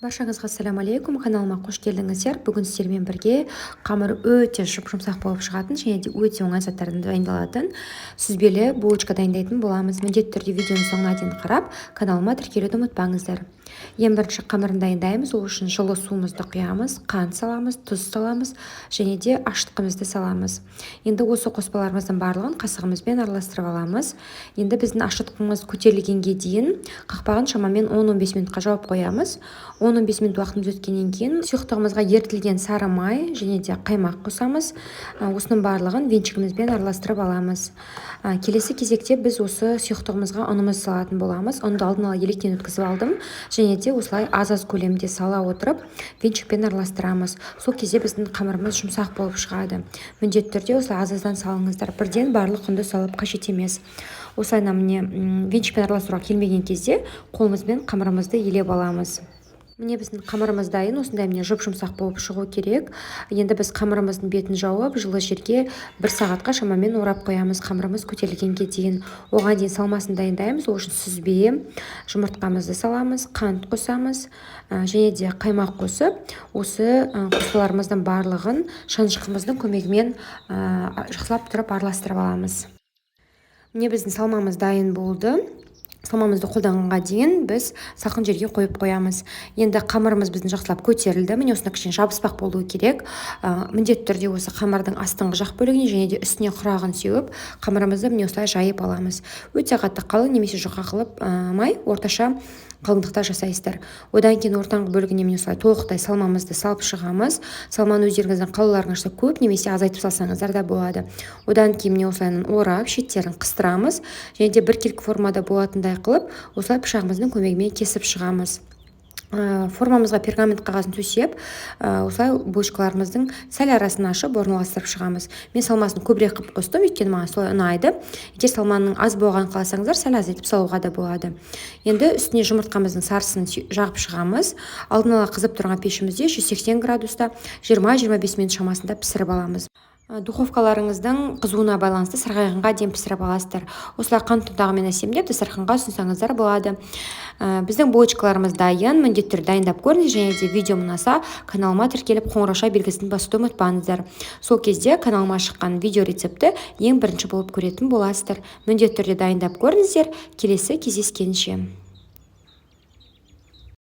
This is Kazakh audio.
Баршаңызға ассалам алейкум, каналыма қош келдіңіздер. Бүгін сіздермен бірге қамыр өте жұмсақ болып шығатын және де өте оңай заттардан дайындалатын сүзбелі булочка дайындайтын боламыз. Міндетті түрде видеоның соңына дейін қарап, каналыма тіркелуді ұмытпаңыздар. Ең бірінші қамырын дайындаймыз. Ол үшін жылы суымызды құямыз, қант саламыз, тұз саламыз және де ашытқымызды саламыз. Енді осы қоспаларымыздың барлығын қасығымызбен араластырып аламыз. Енді біздің ашытқымыз көтерілгенге дейін қақпағын шамамен 10-15 минутқа жауып қоямыз. 10-15 минут уақытымыз өткеннен кейін сұйықтығымызға ертілген сары май және де қаймақ қосамыз. Осының барлығын венчигімізбен араластырып аламыз. Келесі кезекте біз осы сұйықтығымызға ұнымыз салатын боламыз. Ұнды алдын ала електен өткізіп алдым және де осылай аз көлемде сала отырып венчикпен араластырамыз. Сол кезде біздің қамырымыз жұмсақ болып шығады. Міндетті түрде осылай аздан салыңыздар. Бірден барлық ұнды салып қажет емес. Осылай міне венчикпен араластыруға келмеген кезде қолымызбен қамырымызды елеп аламыз. Міне біздің қамырымыз дайын, осындай міне жұмсақ болып шығу керек. Енді біз қамырымыздың бетін жауып, жылы жерге 1 сағатқа шамамен орап қоямыз. Қамырымыз көтерілгенге дейін. Оған дейін салмасын дайындаймыз. Ол үшін сүзбе, жұмыртқамызды саламыз, қант қосамыз және де қаймақ қосып, осы қоспаларымыздың барлығын шанышқымыздың көмегімен жақсылап тұрып араластырып аламыз. Міне біздің салмамыз дайын болды. Салмамызды қолданғанға дейін біз салқын жерге қойып қоямыз. Енді қамырымыз біздің жақсылап көтерілді. Міне осында кішкене жабыспақ болуы керек. Міндетті түрде осы қамырдың астыңғы жақ бөлігіне және де үстіне құрағын сеуіп, қамырымызды міне осылай жайып аламыз. Өте қатты қалың немесе жұқа қылып орташа қалыңдықта жасайсыздар. Одан кейін ортаңғы бөлігіне міне осылай толықтай салмамызды салып шығамыз. Салманы өздеріңіздің қалауларыңызша көп немесе азайтып салсаңыздар да болады. Одан кейін міне осылай орап, шеттерін қыстырамыз және де біркелкі формада болатындай қылып, осылай пышағымыздың көмегімен кесіп шығамыз. Формамызға пергамент қағазын төсеп, осылай булочкаларымыздың сәл арасын ашып орналастырып шығамыз. Мен салмасын көбірек қылып қостым, өйткені маған солай ұнайды. Егер салманың аз болғанын қаласаңыздар, сәл азайтып салуға да болады. Енді үстіне жұмыртқамыздың сарысын жағып шығамыз. Алдын ала қызып тұрған пешімізде 180 градуста 20-25 минут шамасында пісіріп аламыз. Духовкаларыңыздың қызуына байланысты сарғайғанға дейін пісіріп аласыздар. Осылай қант тұнтағымен әсемдеп дастарханға ұсынсаңыздар болады. Біздің булочкаларымыз дайын. Міндетті түрде дайындап көріңіз және де видео ұнаса каналыма тіркеліп қоңырауша белгісін басуды ұмытпаңыздар. Сол кезде каналыма шыққан видео рецепті ең бірінші болып көретін боласыздар. Міндетті түрде дайындап көріңіздер. Келесі кездескенше.